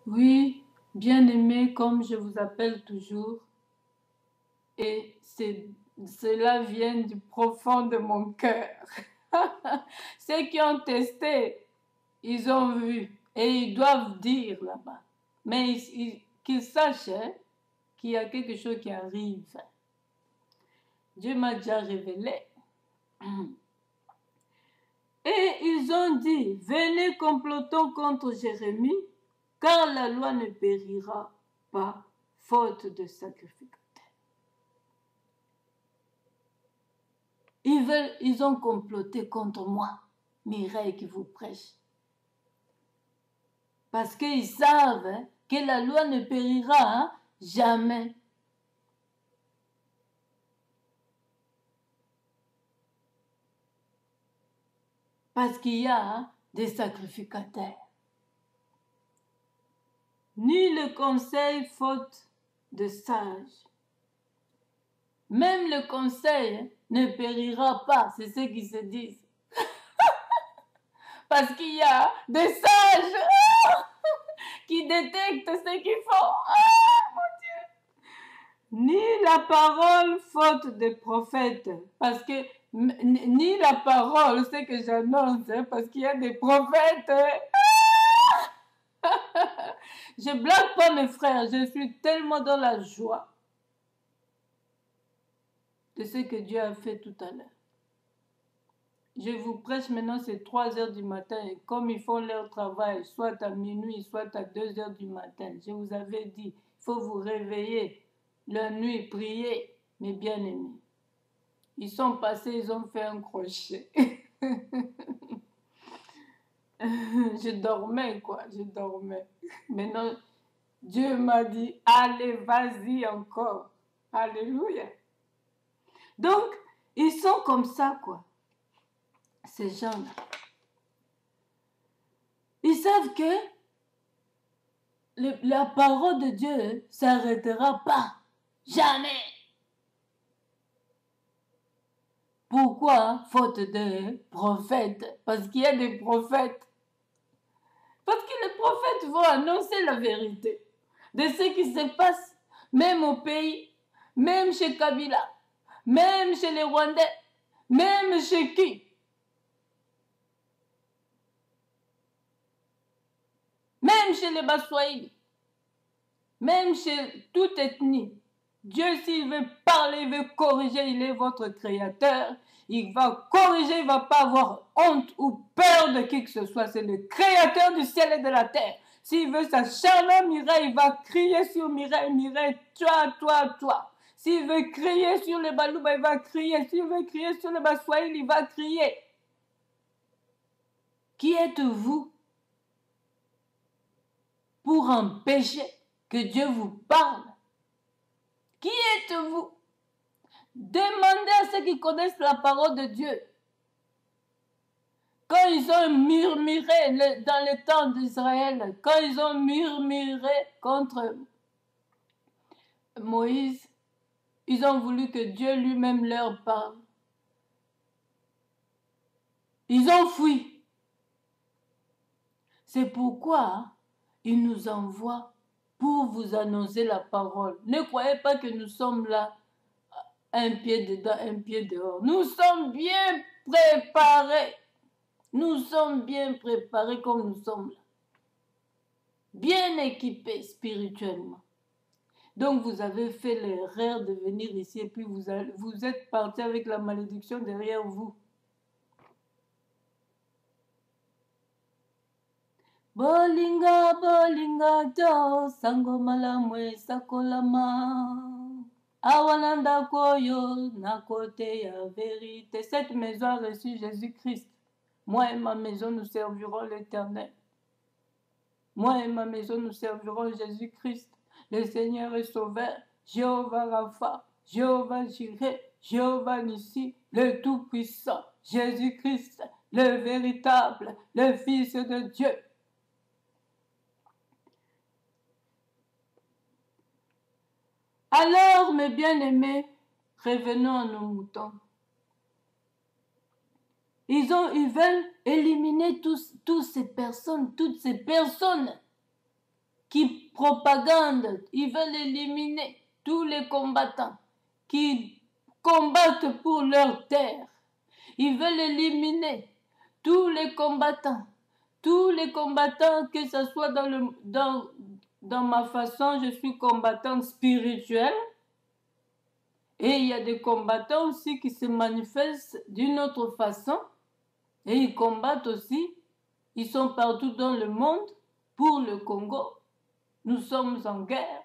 Oui, bien-aimé, comme je vous appelle toujours, et cela vient du profond de mon cœur. Ceux qui ont testé, ils ont vu, et ils doivent dire là-bas. Mais qu'ils sachent hein, qu'il y a quelque chose qui arrive. Dieu m'a déjà révélé. Et ils ont dit, venez complotons contre Jérémie, car la loi ne périra pas, faute de sacrifice. Ils ont comploté contre moi, Mireille qui vous prêche. Parce qu'ils savent hein, que la loi ne périra hein, jamais. Parce qu'il y a hein, des sacrificataires. Ni le conseil faute de sages. Même le conseil ne périra pas, c'est ce qu'ils se disent. Parce qu'il y a des sages qui détectent ce qu'ils font. Mon Dieu. Ni la parole faute des prophètes. Parce que ni la parole, c'est que j'annonce, hein, parce qu'il y a des prophètes. Je blague pas mes frères, je suis tellement dans la joie de ce que Dieu a fait tout à l'heure. Je vous prêche maintenant, c'est 3 heures du matin. Et comme ils font leur travail, soit à minuit, soit à 2 heures du matin, je vous avais dit, il faut vous réveiller la nuit, prier, mes bien-aimés. Ils sont passés, ils ont fait un crochet. Je dormais, quoi, je dormais. Maintenant, Dieu m'a dit, allez, vas-y encore. Alléluia. Donc, ils sont comme ça, quoi, ces gens-là. Ils savent que la parole de Dieu ne s'arrêtera pas. Jamais. Pourquoi? Faute de prophètes. Parce qu'il y a des prophètes. Parce que les prophètes vont annoncer la vérité de ce qui se passe, même au pays, même chez Kabila, même chez les Rwandais, même chez qui? Même chez les Baswahili, même chez toute ethnie. Dieu, s'il veut parler, il veut corriger, il est votre créateur. Il va corriger, il ne va pas avoir honte ou peur de qui que ce soit. C'est le créateur du ciel et de la terre. S'il veut s'acharner Mireille, il va crier sur Mireille, Mireille, toi, toi, toi. S'il veut crier sur les Balouba, il va crier. S'il veut crier sur les Baswahili, il va crier. Qui êtes-vous pour empêcher que Dieu vous parle? Qui êtes-vous? Demandez à ceux qui connaissent la parole de Dieu. Quand ils ont murmuré dans le temps d'Israël, quand ils ont murmuré contre Moïse, ils ont voulu que Dieu lui-même leur parle. Ils ont fui. C'est pourquoi il nous envoie pour vous annoncer la parole. Ne croyez pas que nous sommes là, un pied dedans, un pied dehors. Nous sommes bien préparés. Nous sommes bien préparés comme nous sommes là. Bien équipés spirituellement. Donc vous avez fait l'erreur de venir ici et puis vous êtes parti avec la malédiction derrière vous. Bolinga, bolinga, jo, sango malamwe, sakolama. Awalanda koyo, na côté ya vérité. Cette maison a reçu Jésus-Christ. Moi et ma maison, nous servirons l'Éternel. Moi et ma maison, nous servirons Jésus-Christ. Le Seigneur est sauveur. Jéhovah Rapha, Jéhovah Jireh, Jéhovah Nissi, le Tout-Puissant. Jésus-Christ, le véritable, le Fils de Dieu. Alors, mes bien-aimés, revenons à nos moutons. Ils veulent éliminer toutes ces personnes qui propagandent, ils veulent éliminer tous les combattants qui combattent pour leur terre. Ils veulent éliminer tous les combattants, que ce soit dans ma façon, je suis combattante spirituelle, et il y a des combattants aussi qui se manifestent d'une autre façon, et ils combattent aussi, ils sont partout dans le monde pour le Congo. Nous sommes en guerre.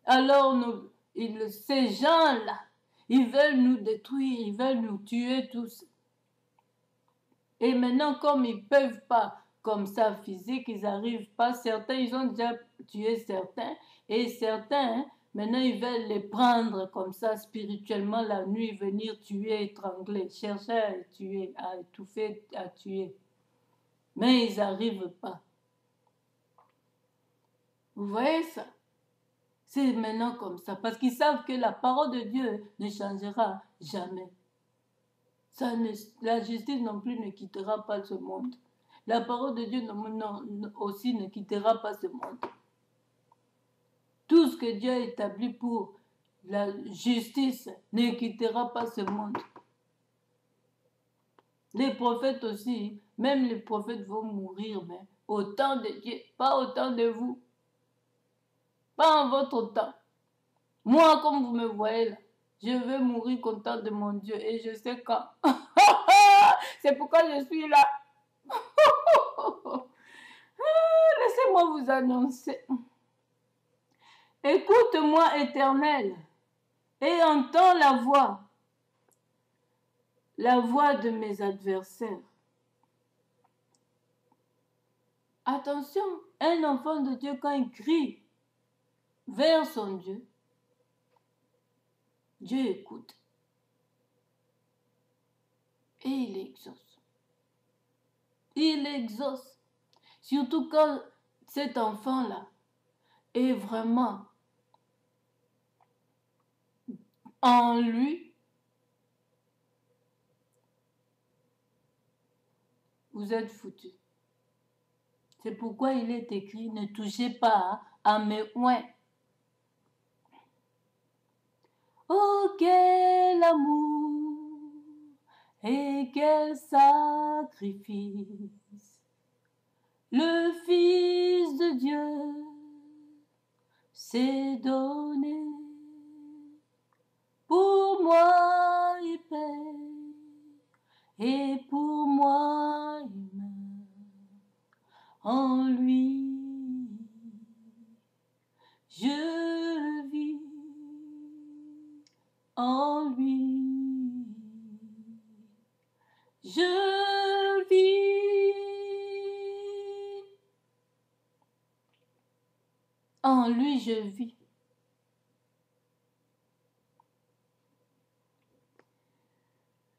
Alors ces gens-là, ils veulent nous détruire, ils veulent nous tuer tous. Et maintenant, comme ils ne peuvent pas, comme ça, physique, ils n'arrivent pas. Certains, ils ont déjà tué certains. Et certains, maintenant, ils veulent les prendre comme ça, spirituellement, la nuit, venir tuer, étrangler, chercher à tuer, à étouffer, à tuer. Mais ils n'arrivent pas. Vous voyez ça? C'est maintenant comme ça. Parce qu'ils savent que la parole de Dieu ne changera jamais. La justice non plus ne quittera pas ce monde. La parole de Dieu aussi ne quittera pas ce monde. Tout ce que Dieu a établi pour la justice ne quittera pas ce monde. Les prophètes aussi, même les prophètes vont mourir, mais au temps de Dieu, pas au temps de vous. Pas en votre temps. Moi, comme vous me voyez là, je veux mourir content de mon Dieu et je sais quand. C'est pourquoi je suis là. Laissez-moi vous annoncer. Écoute-moi, Éternel, et entends la voix de mes adversaires. Attention, un enfant de Dieu, quand il crie vers son Dieu, Dieu écoute. Et il exauce. Il exauce. Surtout quand cet enfant-là est vraiment en lui. Vous êtes foutus. C'est pourquoi il est écrit, ne touchez pas à mes oins. Oh, quel amour et quel sacrifice le Fils de Dieu s'est donné. Pour moi il paie et pour moi il meurt. En lui je vis, en lui je vis, en lui je vis.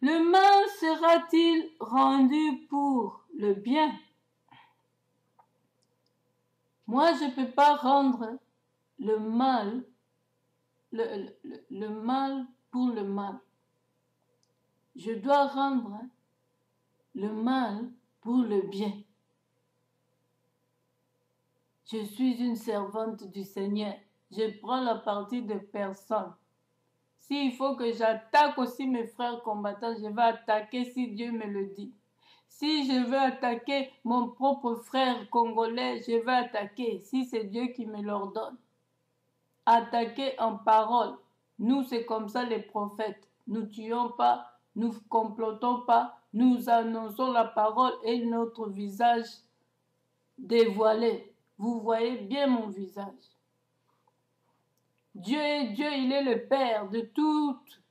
Le mal sera-t-il rendu pour le bien? Moi, je ne peux pas rendre le mal, le mal pour le mal. Je dois rendre le mal pour le bien. Je suis une servante du Seigneur. Je prends la partie de personne. S'il faut que j'attaque aussi mes frères combattants, je vais attaquer si Dieu me le dit. Si je veux attaquer mon propre frère congolais, je vais attaquer si c'est Dieu qui me l'ordonne. Attaquer en parole. Nous, c'est comme ça les prophètes. Nous tuons pas, nous complotons pas, nous annonçons la parole et notre visage dévoilé. Vous voyez bien mon visage. Dieu est Dieu, il est le Père de toutes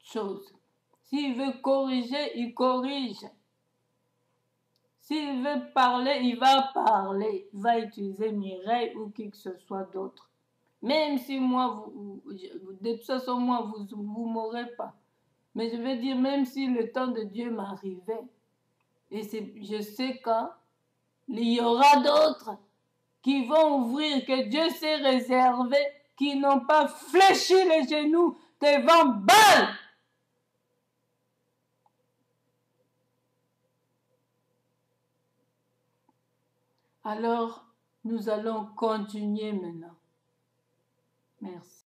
choses. S'il veut corriger, il corrige. S'il veut parler, il va parler. Il va utiliser Mireille ou qui que ce soit d'autre. Même si moi, de toute façon, moi, vous m'aurez pas. Mais je veux dire, même si le temps de Dieu m'arrivait, et je sais quand, il y aura d'autres qui vont ouvrir, que Dieu s'est réservé, qui n'ont pas fléchi les genoux devant Baal. Alors, Nous allons continuer maintenant. Merci.